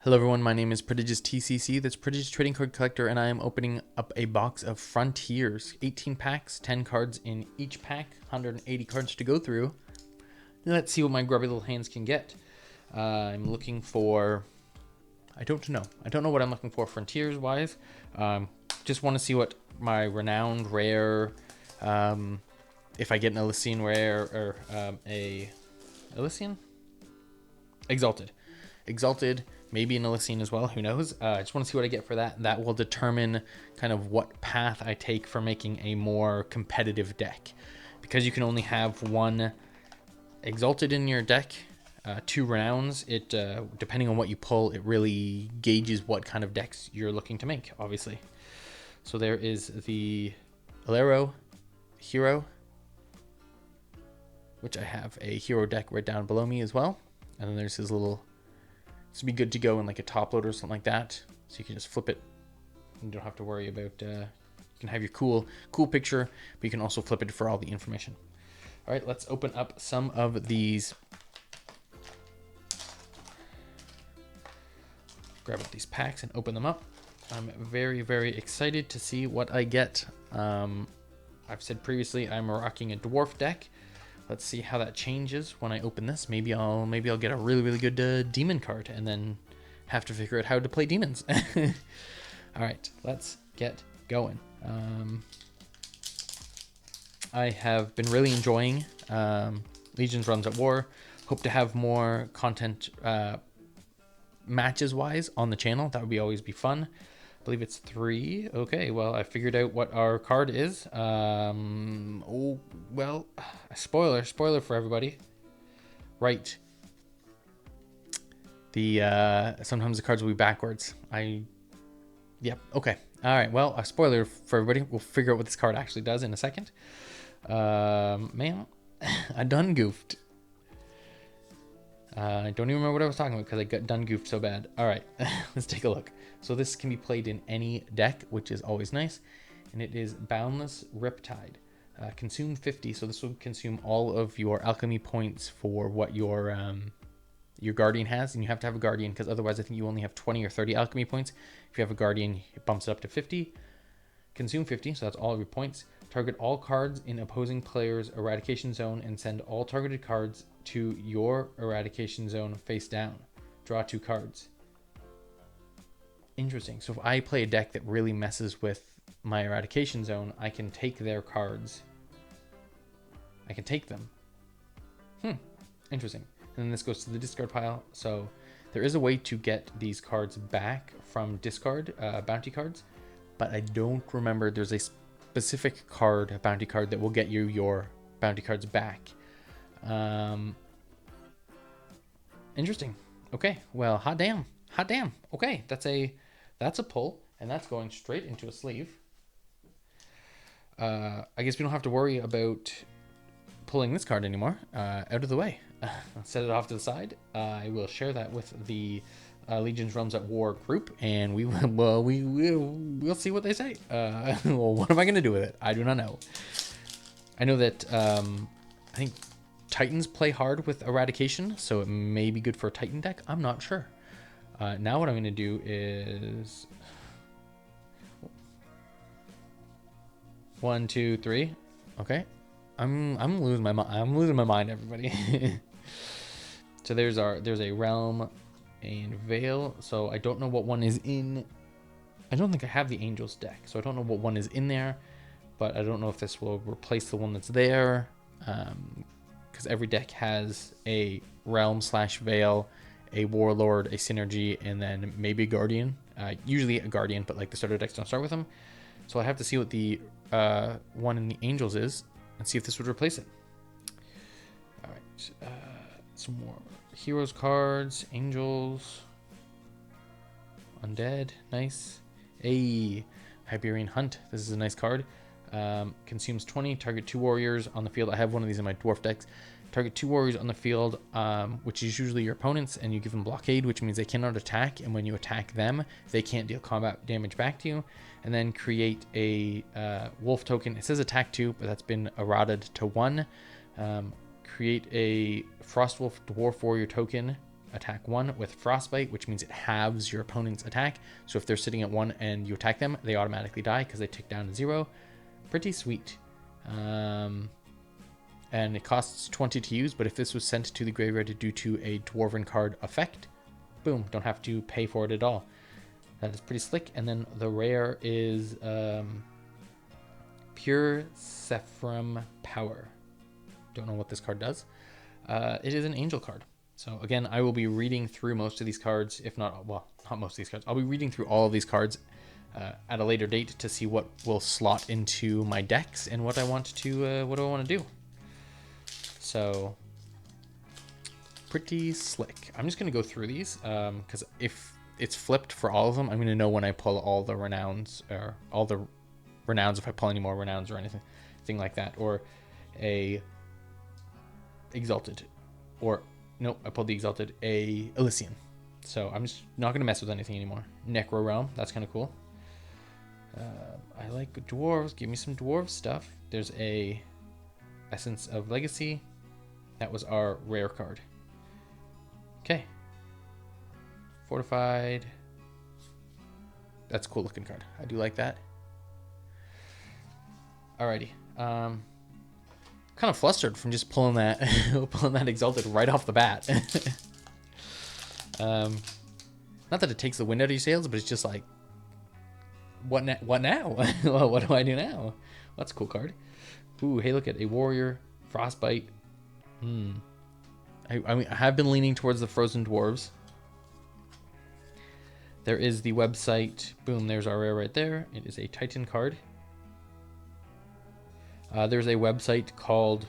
Hello everyone, my name is Prodigious TCC, that's Prodigious Trading Card Collector, and I am opening up a box of Frontiers. 18 packs, 10 cards in each pack, 180 cards to go through. Let's see what my grubby little hands can get. I'm looking for... I don't know what I'm looking for Frontiers-wise. Just want to see what my Renowned, Rare, if I get an Elysian Rare, or a... Elysian? Exalted, maybe an Elysian as well, who knows. I just want to see what I get for that. That will determine kind of what path I take for making a more competitive deck. Because you can only have one Exalted in your deck, 2 Renowns, it depending on what you pull, it really gauges what kind of decks you're looking to make, obviously. So there is the Alero Hero, which I have a hero deck right down below me as well. And then there's his little... This would be good to go in like a top loader or something like that. So you can just flip it. You don't have to worry about... you can have your cool picture, but you can also flip it for all the information. All right, let's open up some of these. Grab up these packs and open them up. I'm very, very excited to see what I get. I've said previously I'm rocking a dwarf deck. Let's see how that changes when I open this. Maybe I'll get a really, really good demon card and then have to figure out how to play demons. All right, let's get going. I have been really enjoying Legions Runs at War. Hope to have more content matches-wise on the channel. That would always be fun. I believe it's 3. Okay, well, I figured out what our card is. Oh, well, a spoiler for everybody. Right. The sometimes the cards will be backwards. Yep, okay. All right, well, a spoiler for everybody. We'll figure out what this card actually does in a second. Man, I done goofed. I don't even remember what I was talking about because I got done goofed so bad. All right, let's take a look. So this can be played in any deck, which is always nice. And it is Boundless Riptide. Consume 50, so this will consume all of your alchemy points for what your Guardian has. And you have to have a Guardian because otherwise I think you only have 20 or 30 alchemy points. If you have a Guardian, it bumps it up to 50. Consume 50, so that's all of your points. Target all cards in opposing player's eradication zone and send all targeted cards to your eradication zone face down. Draw 2 cards. Interesting. So if I play a deck that really messes with my eradication zone, I can take their cards. I can take them. Interesting. And then this goes to the discard pile. So there is a way to get these cards back from discard, bounty cards, but I don't remember. There's a specific card, a bounty card, that will get you your bounty cards back. Interesting. Okay, well, hot damn. Okay, that's a pull, and that's going straight into a sleeve. I guess we don't have to worry about pulling this card anymore. Out of the way. I'll set it off to the side. I will share that with the Legions Realms at War group, and we'll see what they say. Well, what am I going to do with it? I do not know. I know that I think Titans play hard with Eradication, so it may be good for a Titan deck. I'm not sure. Now what I'm going to do is 1, 2, 3. Okay, I'm losing my mind. I'm losing my mind, everybody. So there's a Realm and Veil. So I don't know what one is in. I don't think I have the Angels deck, so I don't know what one is in there. But I don't know if this will replace the one that's there. Because every deck has a Realm/Veil, a Warlord, a Synergy, and then maybe a Guardian. Usually a Guardian, but like the starter decks don't start with them. So I have to see what the one in the Angels is and see if this would replace it. All right, some more Heroes cards, Angels, Undead, nice. A Hyperion Hunt. This is a nice card. Consumes 20, target 2 warriors on the field. I have one of these in my dwarf decks. Target 2 warriors on the field, which is usually your opponents, and you give them blockade, which means they cannot attack, and when you attack them, they can't deal combat damage back to you. And then create a wolf token. It says attack 2, but that's been eroded to 1. Create a Frostwolf Dwarf Warrior token attack 1 with Frostbite, which means it halves your opponent's attack. So if they're sitting at 1 and you attack them, they automatically die because they tick down to 0. Pretty sweet. And it costs 20 to use, but if this was sent to the graveyard due to a Dwarven card effect, boom, don't have to pay for it at all. That is pretty slick. And then the rare is Pure Sephram Power. Don't know what this card does. It is an angel card. So again, I will be reading through most of these cards, if not, well, not most of these cards. I'll be reading through all of these cards at a later date to see what will slot into my decks and what I want to, what do I want to do. So pretty slick. I'm just going to go through these because if it's flipped for all of them, I'm going to know when I pull all the renowns, or all the renowns, if I pull any more renowns or anything like that, or a Exalted, or nope, I pulled the Exalted, a Elysian. So I'm just not going to mess with anything anymore. Necro Realm, that's kind of cool. I like dwarves. Give me some dwarf stuff. There's a Essence of Legacy. That was our rare card. Okay. Fortified. That's a cool looking card. I do like that. Alrighty. Kind of flustered from just pulling that pulling that Exalted right off the bat. Not that it takes the wind out of your sails, but it's just like, what now? What do I do now? Well, that's a cool card. Ooh, hey, look at a warrior, Frostbite. I mean, I have been leaning towards the Frozen Dwarves. There is the website. Boom, there's our rare right there. It is a Titan card. There's a website called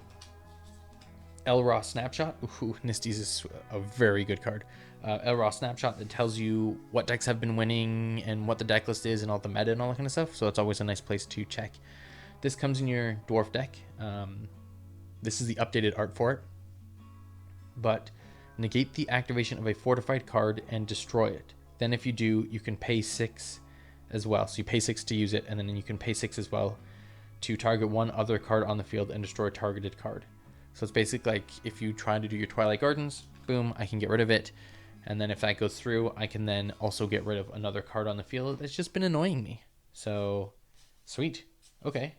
Elra Snapshot. Ooh, Nisty's is a very good card. Elra Snapshot that tells you what decks have been winning and what the deck list is and all the meta and all that kind of stuff. So it's always a nice place to check. This comes in your dwarf deck. This is the updated art for it. But negate the activation of a fortified card and destroy it. Then if you do, you can pay 6 as well. So you pay 6 to use it, and then you can pay 6 as well to target one other card on the field and destroy a targeted card. So it's basically like if you try to do your Twilight Gardens, boom, I can get rid of it. And then if that goes through, I can then also get rid of another card on the field that's just been annoying me. So sweet. Okay.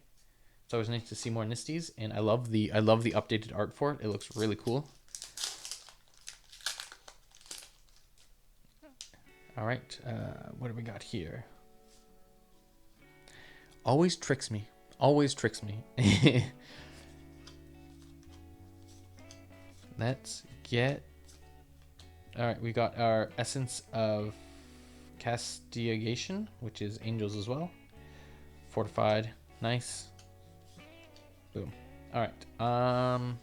It's always nice to see more Nistys, and I love the updated art for it. It looks really cool. All right, what do we got here? Always tricks me. Always tricks me. Let's get... All right, we got our Essence of Castigation, which is Angels as well. Fortified. Nice. Boom. All right. I'm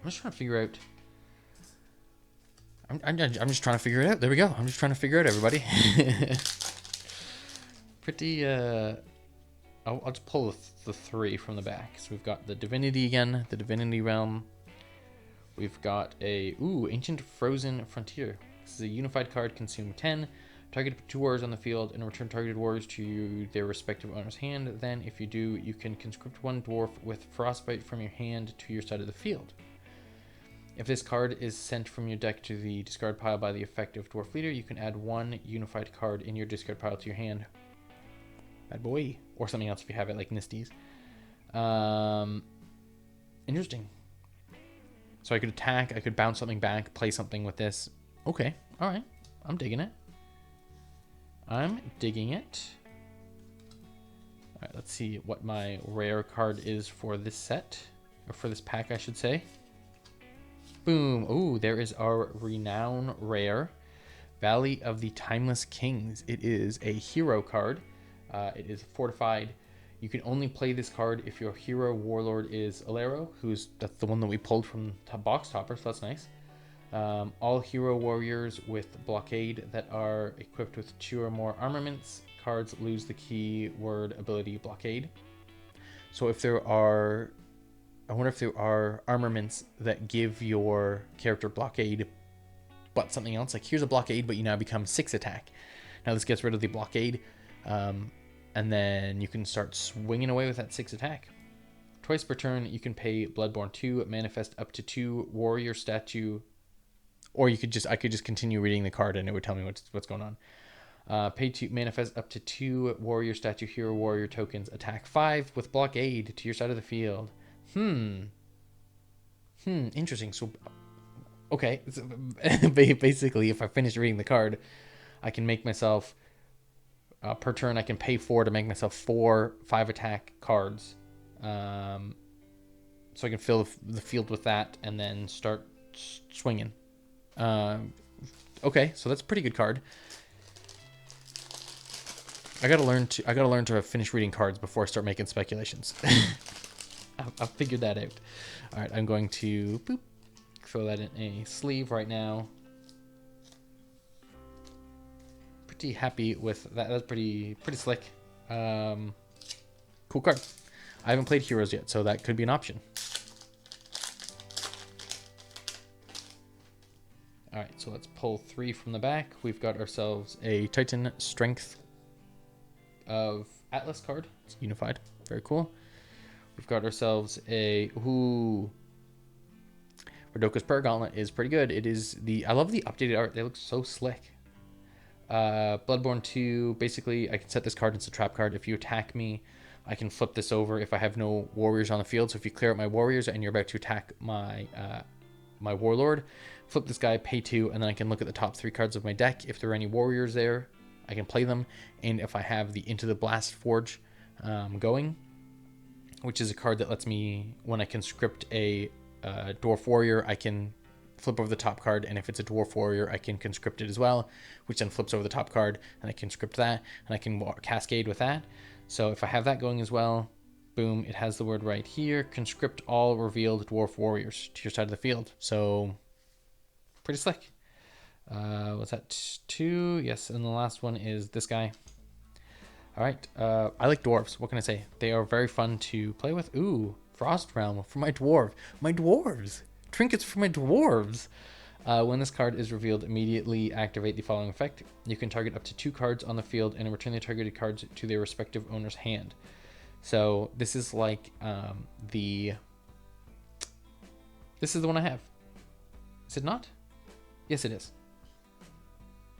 just trying to figure out... I'm just trying to figure it out. There we go. I'm just trying to figure it out, everybody. Pretty... I'll just pull the 3 from the back. So we've got the Divinity again, the Divinity Realm. We've got a Ancient Frozen Frontier. This is a unified card. Consume 10. Target 2 warriors on the field and return targeted warriors to their respective owner's hand. Then, if you do, you can conscript 1 dwarf with Frostbite from your hand to your side of the field. If this card is sent from your deck to the discard pile by the effective dwarf leader, you can add 1 unified card in your discard pile to your hand. Bad boy. Or something else if you have it, like Nisty's. Interesting. So I could attack, I could bounce something back, play something with this. Okay, alright. I'm digging it. I'm digging it. Alright, let's see what my rare card is for this set. Or for this pack, I should say. Boom. Ooh, there is our Renown rare. Valley of the Timeless Kings. It is a hero card. It is fortified. You can only play this card if your hero warlord is Alero, that's the one that we pulled from box topper, so that's nice. All hero warriors with blockade that are equipped with 2 or more armaments cards lose the keyword ability blockade. So if there are, I wonder if there are armaments that give your character blockade but something else. Like here's a blockade, but you now become 6 attack. Now this gets rid of the blockade. And then you can start swinging away with that 6 attack. Twice per turn, you can pay Bloodborne 2, manifest up to 2 warrior statue or I could just continue reading the card and it would tell me what's going on. Pay 2, manifest up to 2 warrior statue hero warrior tokens. Attack 5 with blockade to your side of the field. Interesting. So, okay. So, basically, if I finish reading the card, I can make myself, per turn, I can pay 4 to make myself 4 5 attack cards. So I can fill the field with that and then start swinging. Okay, so that's a pretty good card. I gotta learn to finish reading cards before I start making speculations. I've figured that out. All right, I'm going to throw that in a sleeve right now. Pretty happy with that. That's pretty slick. Cool card. I haven't played Heroes yet, so that could be an option. All right, so let's pull 3 from the back. We've got ourselves a Titan Strength of Atlas card. It's unified. Very cool. We've got ourselves a Radoka's Prayer Gauntlet is pretty good. It is I love the updated art. They look so slick. Bloodborne 2, basically I can set this card as a trap card. If you attack me, I can flip this over if I have no warriors on the field. So if you clear out my warriors and you're about to attack my my warlord, flip this guy, pay 2, and then I can look at the top 3 cards of my deck. If there are any warriors there, I can play them. And if I have the Into the Blast Forge going, which is a card that lets me, when I conscript a dwarf warrior, I can flip over the top card, and if it's a dwarf warrior, I can conscript it as well, which then flips over the top card, and I conscript that, and I can cascade with that. So if I have that going as well, boom, it has the word right here, conscript all revealed dwarf warriors to your side of the field. So pretty slick. What's that? 2? Yes, and the last one is this guy. All right, I like dwarves. What can I say? They are very fun to play with. Ooh, Frost Realm for my dwarf. My dwarves. Trinkets for my dwarves. When this card is revealed, immediately activate the following effect. You can target up to 2 cards on the field and return the targeted cards to their respective owner's hand. So this is like this is the one I have. Is it not? Yes, it is.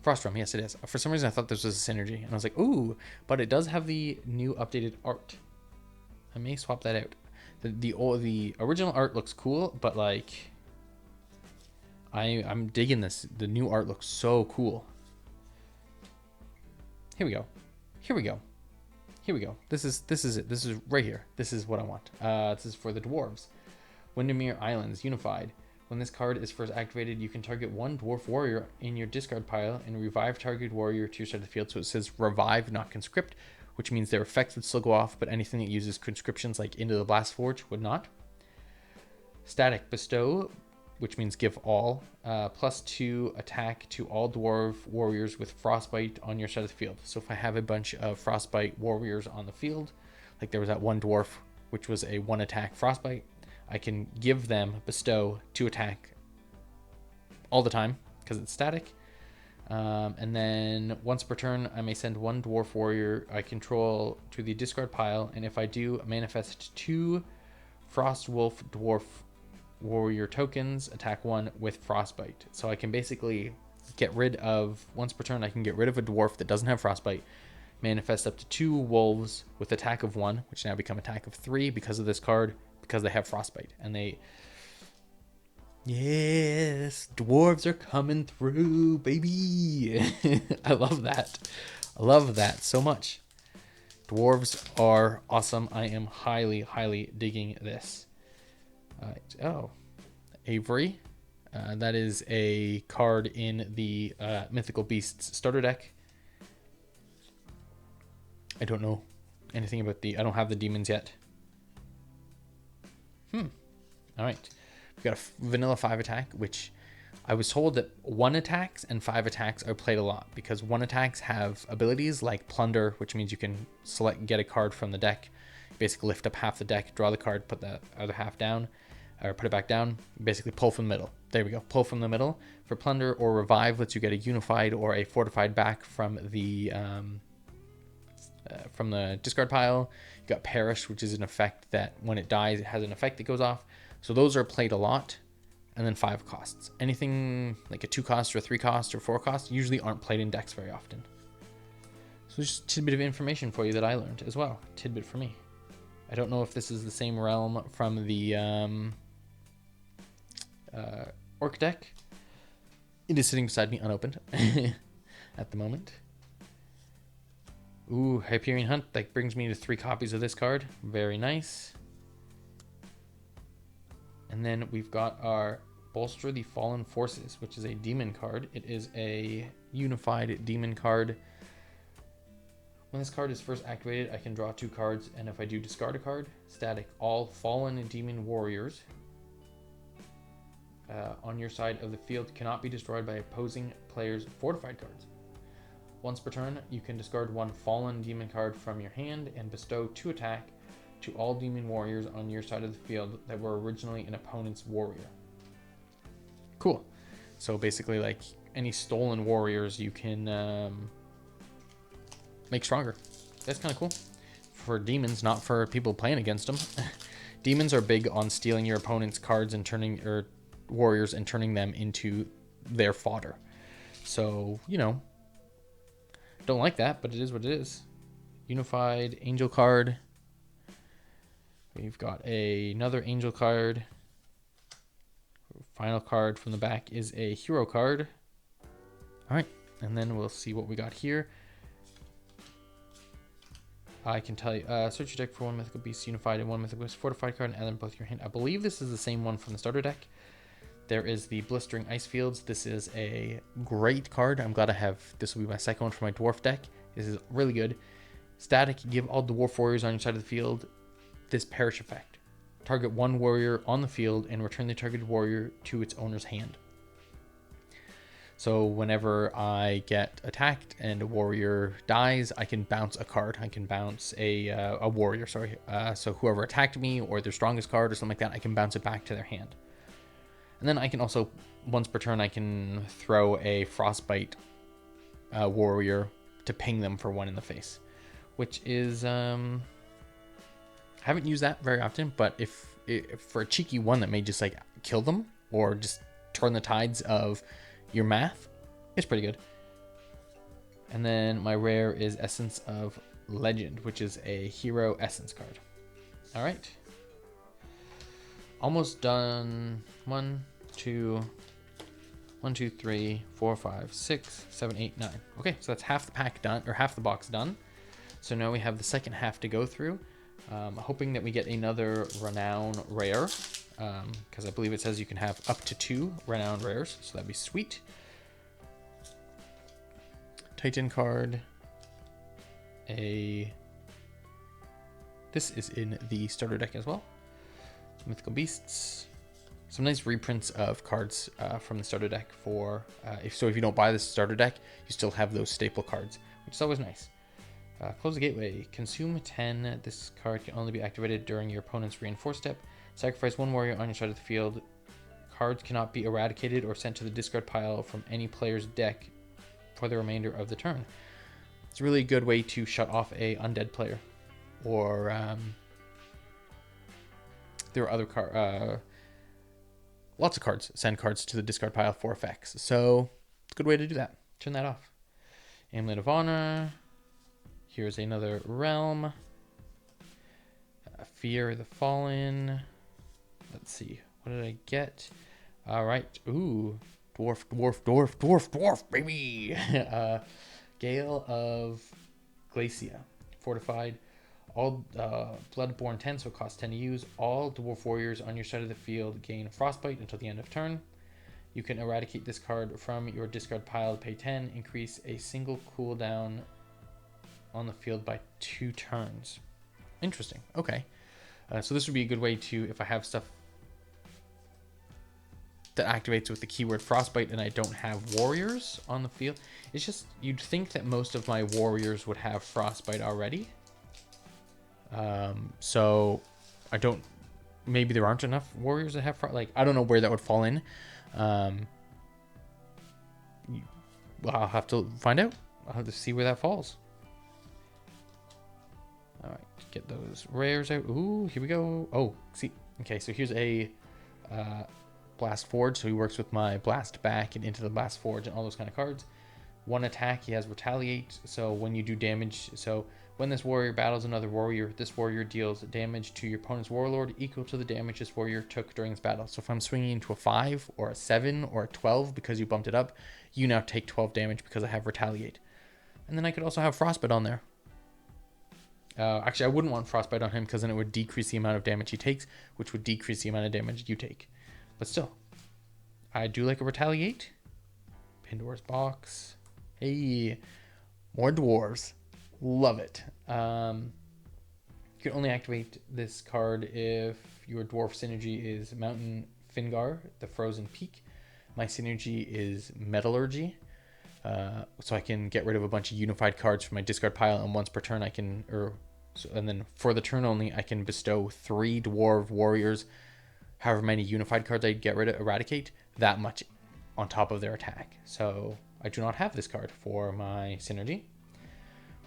Frost Realm, yes, it is. For some reason, I thought this was a synergy, and I was like, ooh, but it does have the new updated art. I may swap that out. The original art looks cool, but like, I'm digging this. The new art looks so cool. Here we go. Here we go. Here we go. This is it. This is right here. This is what I want. This is for the dwarves. Windermere Islands Unified. When this card is first activated, you can target 1 dwarf warrior in your discard pile and revive target warrior to your side of the field. So it says revive, not conscript, which means their effects would still go off, but anything that uses conscriptions like Into the Blast Forge would not. Static Bestow, which means give all, +2 attack to all dwarf warriors with frostbite on your side of the field. So if I have a bunch of frostbite warriors on the field, like there was that one dwarf, which was a 1 attack frostbite, I can give them bestow 2 attack all the time because it's static. And then once per turn, I may send 1 dwarf warrior I control to the discard pile, and if I do, manifest 2 frost wolf dwarf warrior tokens, attack 1 with frostbite. So I can basically get rid of, once per turn, I can get rid of a dwarf that doesn't have frostbite, manifest up to 2 wolves with attack of 1, which now become attack of 3 because of this card, because they have frostbite. And they, yes, dwarves are coming through, baby. I love that. I love that so much. Dwarves are awesome. I am highly digging this. Oh, Avery. That is a card in the Mythical Beasts starter deck. I don't know anything about I don't have the demons yet. All right. We've got a vanilla 5 attack, which I was told that 1 attacks and 5 attacks are played a lot because 1 attacks have abilities like Plunder, which means you can get a card from the deck, basically lift up half the deck, draw the card, put the other half down, or put it back down, basically pull from the middle. There we go, pull from the middle. For Plunder or Revive lets you get a unified or a fortified back from the discard pile. You got Perish, which is an effect that when it dies, it has an effect that goes off. So those are played a lot. and then 5 costs. Anything like a 2 cost or a 3 cost or 4 cost usually aren't played in decks very often. So just a tidbit of information for you that I learned as well. Tidbit for me. I don't know if this is the same realm from the Orc deck. It is sitting beside me unopened at the moment. Ooh, Hyperion Hunt. That brings me to 3 copies of this card. Very nice. And then we've got our Bolster the Fallen Forces, which is a demon card. It is a unified demon card. When this card is first activated, I can draw 2 cards, and if I do discard a card, static, all fallen demon warriors on your side of the field cannot be destroyed by opposing players' fortified cards. Once per turn, you can discard 1 fallen demon card from your hand and bestow 2 attack to all demon warriors on your side of the field that were originally an opponent's warrior. Cool. So basically, like any stolen warriors, you can make stronger. That's kind of cool. For demons, not for people playing against them. Demons are big on stealing your opponent's cards and turning your warriors and turning them into their fodder. So, you know, don't like that, but it is what it is. Unified angel card. We've got another angel card. Final card from the back is a hero card. All right, and then we'll see what we got here. I can tell you, search your deck for 1 mythical beast unified and 1 mythical beast fortified card and add them both to your hand. I believe this is the same one from the starter deck. There is the Blistering Ice Fields. This is a great card. I'm glad I have, this will be my second one for my dwarf deck. This is really good. Static, give all dwarf warriors on your side of the field this perish effect. Target 1 warrior on the field and return the targeted warrior to its owner's hand. So whenever I get attacked and a warrior dies, I can bounce a card. I can bounce a warrior, sorry. So whoever attacked me or their strongest card or something like that, I can bounce it back to their hand. And then I can also, once per turn, I can throw a Frostbite warrior to ping them for 1 in the face, which is, I haven't used that very often, but if for a cheeky one that may just like kill them or just turn the tides of your math, it's pretty good. And then my rare is Essence of Legend, which is a hero essence card. All right. Almost done. 1, 2, 3, 4, 5, 6, 7, 8, 9. Okay, so that's half the pack done, or half the box done. So now we have the second half to go through. Hoping that we get another Renown rare, because I believe it says you can have up to 2 Renown rares, so that'd be sweet. Titan card. This is in the starter deck as well. Mythical Beasts. Some nice reprints of cards from the starter deck for, if you don't buy the starter deck, you still have those staple cards, which is always nice. Close the gateway. Consume 10. This card can only be activated during your opponent's reinforced step. Sacrifice 1 warrior on your side of the field. Cards cannot be eradicated or sent to the discard pile from any player's deck for the remainder of the turn. It's a really good way to shut off a undead player. Or there are other lots of cards send cards to the discard pile for effects. So it's a good way to do that. Turn that off. Amulet of Honor. Here's another realm. Fear of the Fallen. Let's see. What did I get? All right. Ooh. Dwarf, baby. Gale of Glacia. Fortified. All Bloodborne 10, so it costs 10 to use. All dwarf warriors on your side of the field gain Frostbite until the end of turn. You can eradicate this card from your discard pile to pay 10. Increase a single cooldown on the field by 2 turns. Interesting. Okay. So this would be a good way to, if I have stuff that activates with the keyword Frostbite and I don't have warriors on the field. It's just, you'd think that most of my warriors would have Frostbite already. So I don't, maybe there aren't enough warriors that have, like, I don't know where that would fall in. Well, I'll have to find out. I'll have to see where that falls. All right, get those rares out. Ooh, here we go. Oh, see. Okay, so here's a Blast Forge, so he works with my Blast Back and Into the Blast Forge and all those kind of cards. One attack, he has Retaliate, so when you do damage, so when this warrior battles another warrior, this warrior deals damage to your opponent's warlord equal to the damage this warrior took during this battle. So if I'm swinging into a 5 or a 7 or a 12 because you bumped it up, you now take 12 damage because I have Retaliate. And then I could also have Frostbite on there. Actually, I wouldn't want Frostbite on him because then it would decrease the amount of damage he takes, which would decrease the amount of damage you take. But still, I do like a Retaliate. Pandora's Box. Hey, more dwarves. Love it. You can only activate this card if your dwarf synergy is Mountain Fingar, the Frozen Peak. My synergy is Metallurgy. So I can get rid of a bunch of unified cards from my discard pile, and once per turn I can, and then for the turn only, I can bestow 3 dwarf warriors, however many unified cards I get rid of, eradicate, that much on top of their attack. So I do not have this card for my synergy.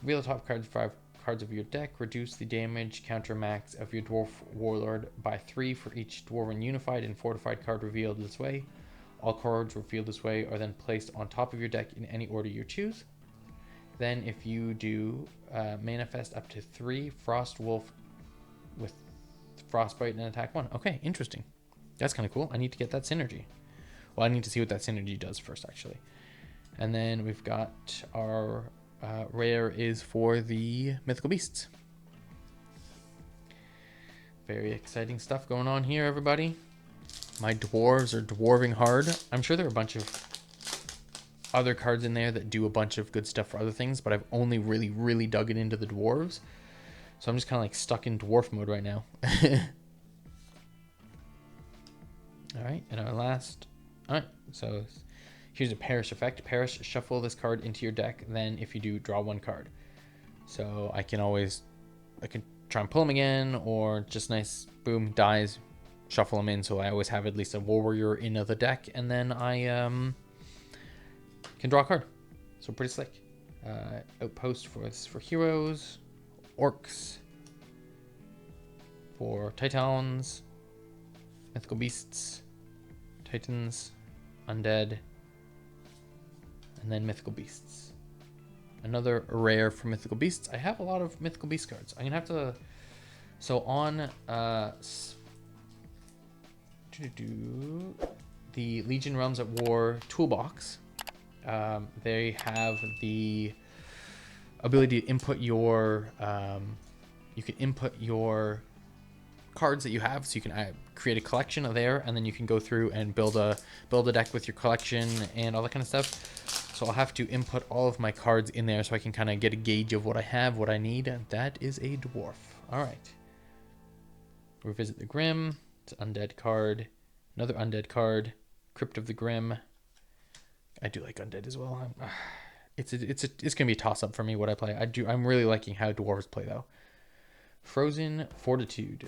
Reveal the top 5 cards of your deck. Reduce the damage counter max of your dwarf warlord by 3 for each dwarven unified and fortified card revealed this way. All cards revealed this way are then placed on top of your deck in any order you choose. Then if you do manifest up to 3 Frost Wolf with Frostbite and attack 1. Okay, interesting. That's kind of cool. I need to get that synergy. Well, I need to see what that synergy does first, actually. And then we've got our rare is for the Mythical Beasts. Very exciting stuff going on here, everybody. My dwarves are dwarving hard. I'm sure there are a bunch of other cards in there that do a bunch of good stuff for other things, but I've only really dug it into the dwarves. So I'm just kind of like stuck in dwarf mode right now. All right, and our last... All right, so here's a Perish effect. Perish, shuffle this card into your deck. Then if you do, draw 1 card. So I can try and pull him again, or just nice, boom, dies, shuffle them in, so I always have at least a warrior in the deck, and then I can draw a card. So pretty slick. Outpost for heroes, orcs, for titans, mythical beasts, titans, undead, and then mythical beasts. Another rare for mythical beasts. I have a lot of mythical beast cards. I'm gonna have to. So on the Legion Realms at War toolbox, they have the ability to input your you can input your cards that you have, so you can create a collection of there, and then you can go through and build a deck with your collection and all that kind of stuff. So I'll have to input all of my cards in there so I can kind of get a gauge of what I have, what I need, and that is a dwarf. All right. Revisit the Grim. It's an undead card. Another undead card. Crypt of the Grim. I do like undead as well. It's gonna be a toss up for me what I play. I'm really liking how dwarves play though. Frozen Fortitude.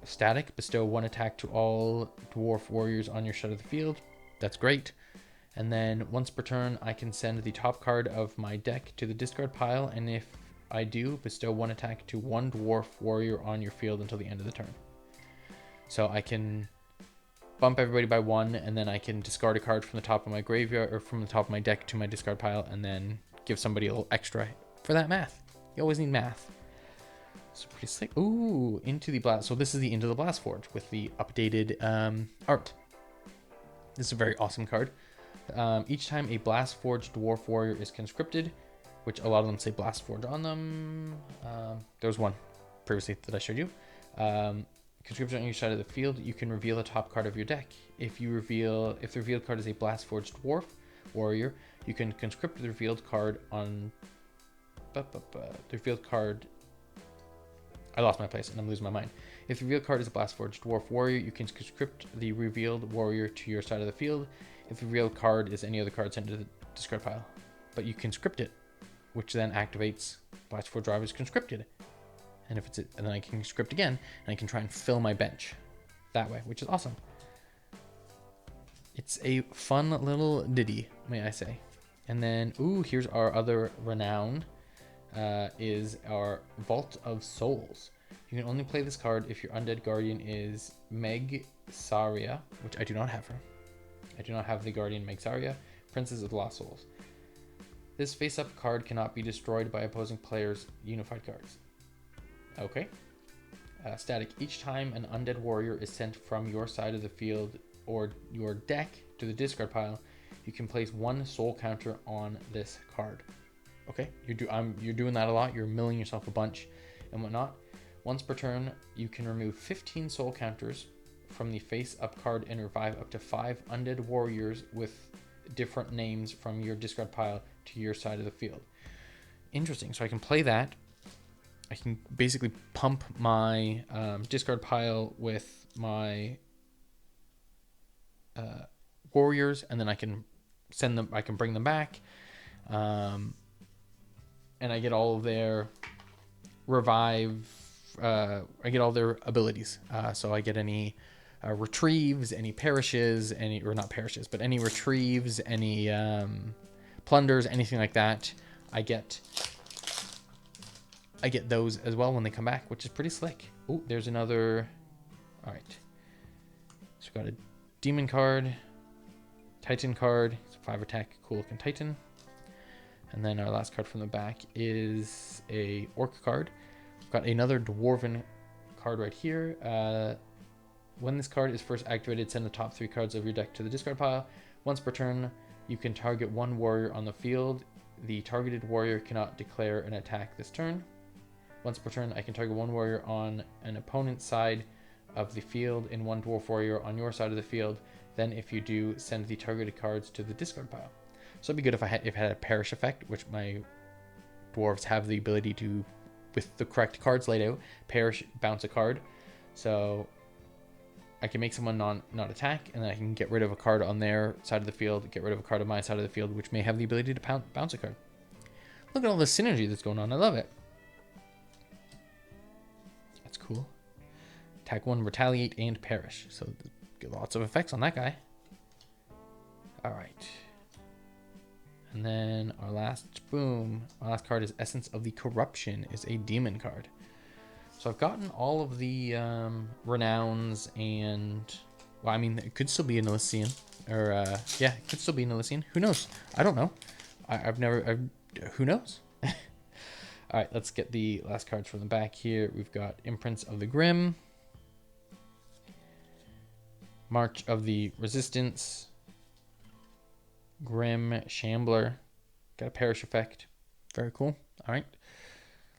Static. Bestow 1 attack to all dwarf warriors on your side of the field. That's great. And then once per turn, I can send the top card of my deck to the discard pile, and if I do, bestow 1 attack to 1 dwarf warrior on your field until the end of the turn. So I can bump everybody by 1, and then I can discard a card from the top of my graveyard or from the top of my deck to my discard pile, and then give somebody a little extra for that math. You always need math. So pretty slick. Ooh, Into the Blast. So this is the Into the Blast Forge with the updated art. This is a very awesome card. Each time a Blast Forge dwarf warrior is conscripted, which a lot of them say Blast Forge on them. There was one previously that I showed you. Conscription on each side of the field, you can reveal the top card of your deck. If the revealed card is a Blast Forge dwarf warrior, you can conscript the revealed card on the revealed card. I lost my place and I'm losing my mind. If the revealed card is a Blast Forge dwarf warrior, you can conscript the revealed warrior to your side of the field. If the revealed card is any other card, sent to the discard pile. But you conscript it, which then activates Blast Forge Drive is conscripted. And then I can conscript again, and I can try and fill my bench that way, which is awesome. It's a fun little ditty, may I say. And then, here's our other renown, is our Vault of Souls. You can only play this card if your Undead Guardian is Meg Saria, which I do not have her. I do not have the Guardian Megsaria, Princess of the Lost Souls. This face-up card cannot be destroyed by opposing players' unified cards. Okay. Static. Each time an undead warrior is sent from your side of the field or your deck to the discard pile, you can place 1 soul counter on this card. Okay, you're doing that a lot. You're milling yourself a bunch and whatnot. Once per turn, you can remove 15 soul counters from the face-up card and revive up to 5 undead warriors with different names from your discard pile to your side of the field. Interesting. So I can play that. I can basically pump my discard pile with my warriors, and then I can send them. I can bring them back, and I get all of their revive. I get all their abilities. So I get any retrieves, any perishes, any or not perishes, but any retrieves, any plunders, anything like that. I get those as well when they come back, which is pretty slick. Oh, there's another. All right. So we've got a demon card, Titan card, it's a 5 attack, cool looking Titan. And then our last card from the back is a orc card. We've got another dwarven card right here. When this card is first activated, send the top 3 cards of your deck to the discard pile. Once per turn, you can target 1 warrior on the field. The targeted warrior cannot declare an attack this turn. Once per turn, I can target 1 warrior on an opponent's side of the field and 1 dwarf warrior on your side of the field. Then if you do, send the targeted cards to the discard pile. So it'd be good if it had a perish effect, which my dwarves have the ability to, with the correct cards laid out, perish, bounce a card. So I can make someone not attack, and then I can get rid of a card on their side of the field, get rid of a card on my side of the field, which may have the ability to bounce a card. Look at all the synergy that's going on. I love it. That's cool. Attack 1, retaliate, and perish. So get lots of effects on that guy. All right. And then our last card is Essence of the Corruption, is a demon card. So I've gotten all of the renowns and, well, I mean, it could still be an Elysian, or yeah, it could still be an Elysian. Who knows? I don't know. Who knows? All right, let's get the last cards from the back here. We've got Imprints of the Grim, March of the Resistance, Grim Shambler, got a perish effect. Very cool. All right.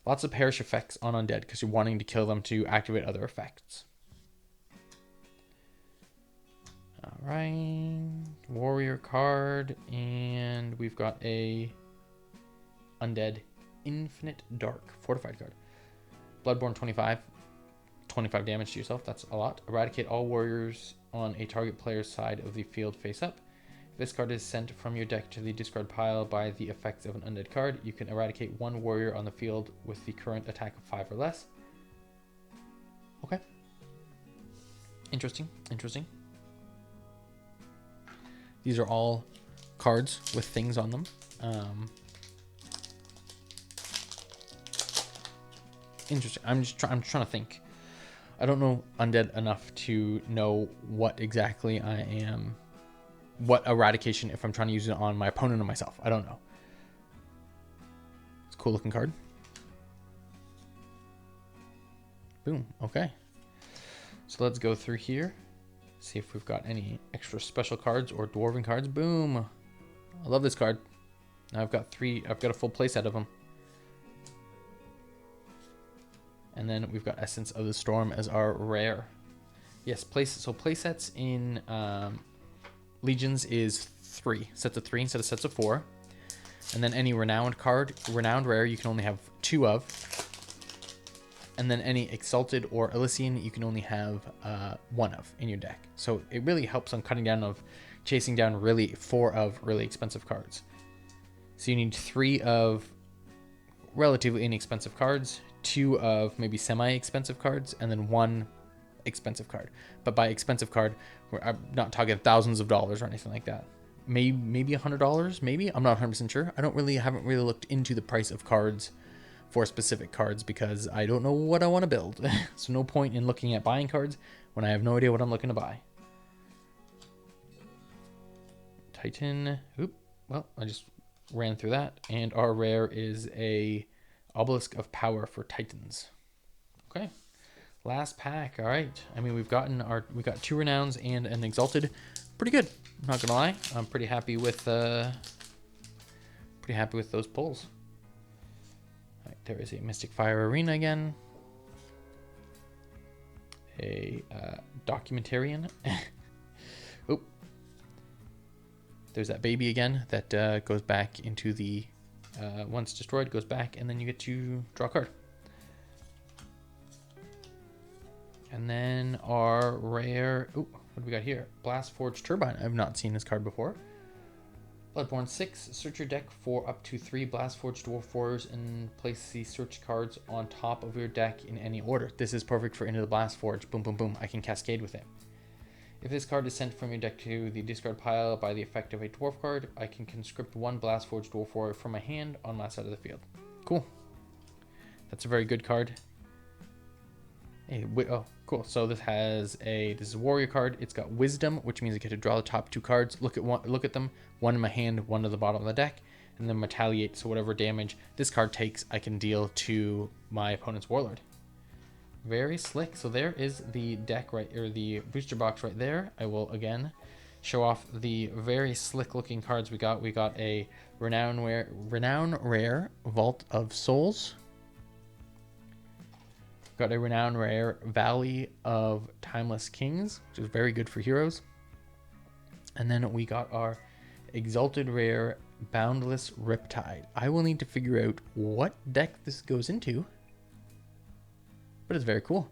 Lots of perish effects on undead because you're wanting to kill them to activate other effects. All right. Warrior card. And we've got a undead Infinite Dark fortified card. Bloodborne 25. 25 damage to yourself. That's a lot. Eradicate all warriors on a target player's side of the field face up. This card is sent from your deck to the discard pile by the effects of an undead card. You can eradicate 1 warrior on the field with the current attack of 5 or less. Okay. Interesting. These are all cards with things on them. Interesting. I'm trying to think. I don't know undead enough to know what exactly I am. What eradication if I'm trying to use it on my opponent or myself. I don't know. It's a cool looking card. Boom. Okay. So let's go through here. See if we've got any extra special cards or dwarven cards. Boom. I love this card. Now I've got 3. I've got a full playset of them. And then we've got Essence of the Storm as our rare. Yes, playsets in Legions is 3 sets of 3 instead of sets of 4, and then any renowned rare you can only have 2 of, and then any exalted or Elysian you can only have 1 of in your deck. So it really helps on chasing down really 4 of really expensive cards. So you need 3 of relatively inexpensive cards, 2 of maybe semi-expensive cards, and then 1 expensive card. But by expensive card, I'm not talking thousands of dollars or anything like that. Maybe $100, maybe. I'm not 100% sure. I haven't really looked into the price of cards for specific cards because I don't know what I want to build. So no point in looking at buying cards when I have no idea what I'm looking to buy. Titan. Oop. Well, I just ran through that. And our rare is a Obelisk of Power for Titans. Okay. Last pack. All right. I mean, we got 2 Renowns and an Exalted. Pretty good. I'm not gonna lie. I'm pretty happy with those pulls. All right, there is a Mystic Fire Arena again. A Documentarian. Oop. There's that baby again that goes back into the once destroyed, goes back, and then you get to draw a card. And then our rare, what do we got here? Blastforged Turbine. I've not seen this card before. Bloodborne 6, search your deck for up to 3 Blastforged Dwarf Warriors and place these search cards on top of your deck in any order. This is perfect for Into the Blastforge. Boom, boom, boom. I can cascade with it. If this card is sent from your deck to the discard pile by the effect of a dwarf card, I can conscript 1 Blastforged Dwarf Warrior from my hand on my side of the field. Cool. That's a very good card. Hey, oh, cool. So this is a warrior card. It's got Wisdom, which means I get to draw the top 2 cards. Look at them. One in my hand, one to the bottom of the deck, and then retaliate. So whatever damage this card takes, I can deal to my opponent's warlord. Very slick. So there is the deck the booster box right there. I will again show off the very slick looking cards we got. We got a Renown Rare Vault of Souls. Got a Renown Rare Valley of Timeless Kings, which is very good for heroes. And then we got our Exalted Rare Boundless Riptide. I will need to figure out what deck this goes into, but it's very cool.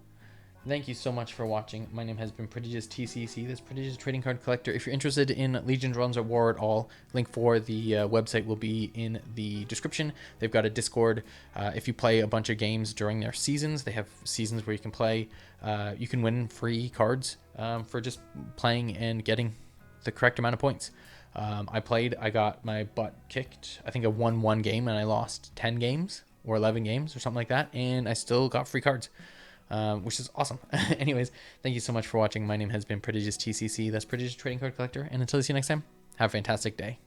Thank you so much for watching. My name has been Prodigious TCC, this Prodigious Trading Card Collector. If you're interested in Legion Realms or War at all, link for the website will be in the description. They've got a Discord. If you play a bunch of games during their seasons, they have seasons where you can play. You can win free cards for just playing and getting the correct amount of points. I got my butt kicked. I think I won 1 game and I lost 10 games or 11 games or something like that, and I still got free cards. Which is awesome. Anyways, thank you so much for watching. My name has been Prodigious TCC. That's Prodigious Trading Card Collector. And until I see you next time, have a fantastic day.